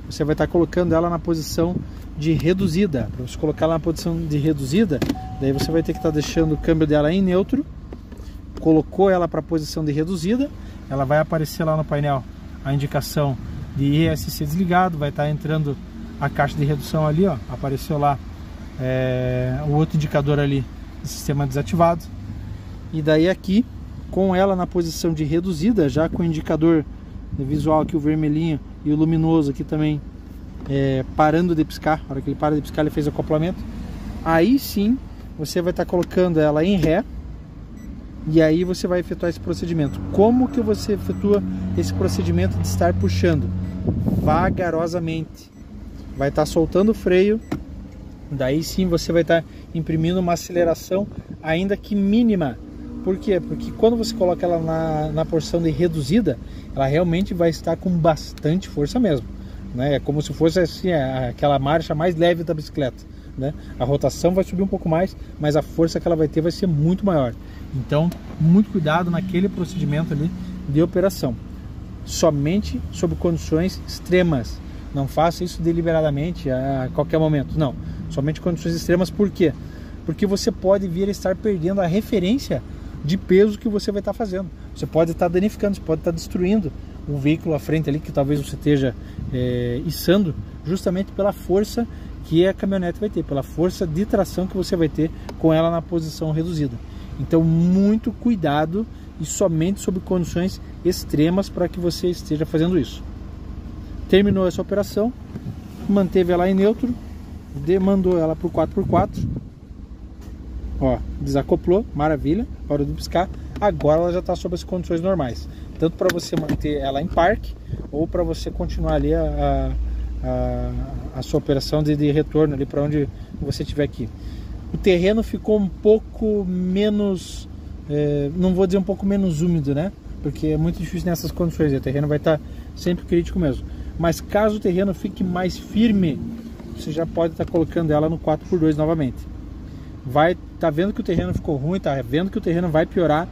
você vai estar colocando ela na posição de reduzida. Para você colocar ela na posição de reduzida, daí você vai ter que estar deixando o câmbio dela em neutro. Colocou ela para a posição de reduzida, ela vai aparecer lá no painel a indicação de ESC desligado, vai estar entrando a caixa de redução ali, ó, apareceu lá o outro indicador ali do sistema desativado. E daí aqui, com ela na posição de reduzida, já com o indicador visual aqui, o vermelhinho, e o luminoso aqui também parando de piscar. Na hora que ele para de piscar, ele fez o acoplamento. Aí sim, você vai estar colocando ela em ré, e aí você vai efetuar esse procedimento. Como que você efetua esse procedimento de estar puxando? Vagarosamente. Vai estar soltando o freio, daí sim você vai estar imprimindo uma aceleração, ainda que mínima. Por quê? Porque quando você coloca ela na porção de reduzida, ela realmente vai estar com bastante força mesmo, né? É como se fosse assim, aquela marcha mais leve da bicicleta, né? A rotação vai subir um pouco mais, mas a força que ela vai ter vai ser muito maior. Então, muito cuidado naquele procedimento ali de operação. Somente sob condições extremas. Não faça isso deliberadamente a qualquer momento. Não, somente condições extremas. Por quê? Porque você pode vir a estar perdendo a referência de peso que você vai estar fazendo. Você pode estar danificando, você pode estar destruindo o veículo à frente ali, que talvez você esteja içando, justamente pela força que a caminhonete vai ter, pela força de tração que você vai ter com ela na posição reduzida. Então, muito cuidado e somente sob condições extremas para que você esteja fazendo isso. Terminou essa operação, manteve ela em neutro, demandou ela para o 4x4, ó, desacoplou, maravilha, parou de piscar. Agora ela já está sob as condições normais, tanto para você manter ela em parque ou para você continuar ali a sua operação de retorno ali para onde você estiver aqui. O terreno ficou um pouco menos, não vou dizer um pouco menos úmido, né? Porque é muito difícil nessas condições, o terreno vai estar sempre crítico mesmo. Mas caso o terreno fique mais firme, você já pode estar colocando ela no 4x2 novamente. Tá vendo que o terreno ficou ruim, tá vendo que o terreno vai piorar,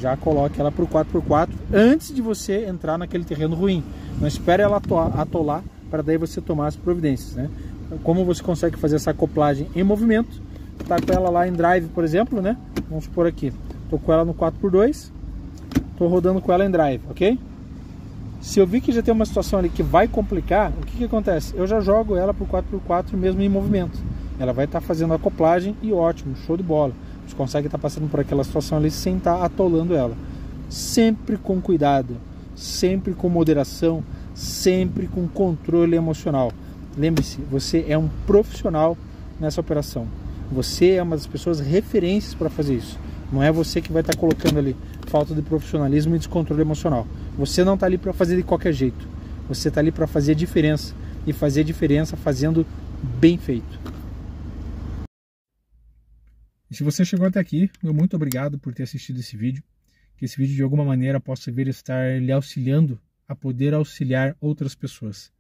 já coloque ela para o 4x4 antes de você entrar naquele terreno ruim. Não espere ela atolar para daí você tomar as providências, né? Como você consegue fazer essa acoplagem em movimento? Tá com ela lá em drive, por exemplo, né? Vamos supor aqui, tô com ela no 4x2, tô rodando com ela em drive, ok? Se eu vi que já tem uma situação ali que vai complicar, o que acontece? Eu já jogo ela pro 4x4 mesmo em movimento. Ela vai estar fazendo a acoplagem e ótimo, show de bola. Você consegue estar passando por aquela situação ali sem estar atolando ela. Sempre com cuidado, sempre com moderação, sempre com controle emocional. Lembre-se, você é um profissional nessa operação. Você é uma das pessoas referências para fazer isso. Não é você que vai estar colocando ali falta de profissionalismo e descontrole emocional. Você não está ali para fazer de qualquer jeito. Você está ali para fazer a diferença. E fazer a diferença fazendo bem feito. E se você chegou até aqui, meu muito obrigado por ter assistido esse vídeo. Que esse vídeo de alguma maneira possa vir estar lhe auxiliando a poder auxiliar outras pessoas.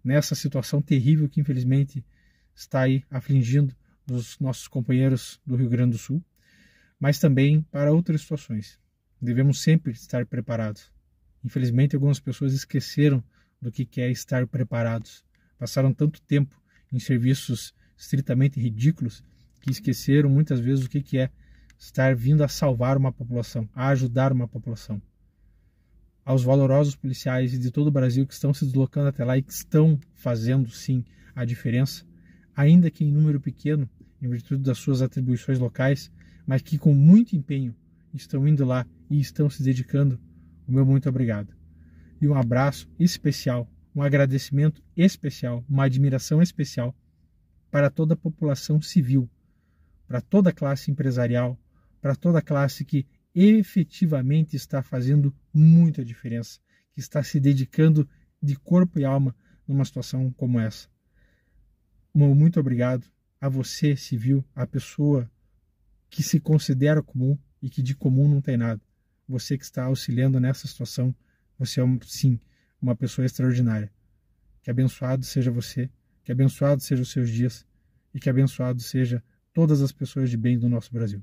Nessa situação terrível que infelizmente está aí afligindo os nossos companheiros do Rio Grande do Sul. Mas também para outras situações. Devemos sempre estar preparados. Infelizmente, algumas pessoas esqueceram do que é estar preparados. Passaram tanto tempo em serviços estritamente ridículos que esqueceram muitas vezes o que é estar vindo a salvar uma população, a ajudar uma população. Aos valorosos policiais de todo o Brasil que estão se deslocando até lá e que estão fazendo, sim, a diferença, ainda que em número pequeno, em virtude das suas atribuições locais, mas que com muito empenho estão indo lá e estão se dedicando, o meu muito obrigado. E um abraço especial, um agradecimento especial, uma admiração especial para toda a população civil, para toda a classe empresarial, para toda a classe que efetivamente está fazendo muita diferença, que está se dedicando de corpo e alma numa situação como essa. Um muito obrigado a você, civil, a pessoa que se considera comum e que de comum não tem nada. Você que está auxiliando nessa situação, você é, sim, uma pessoa extraordinária. Que abençoado seja você, que abençoado sejam os seus dias e que abençoado seja todas as pessoas de bem do nosso Brasil.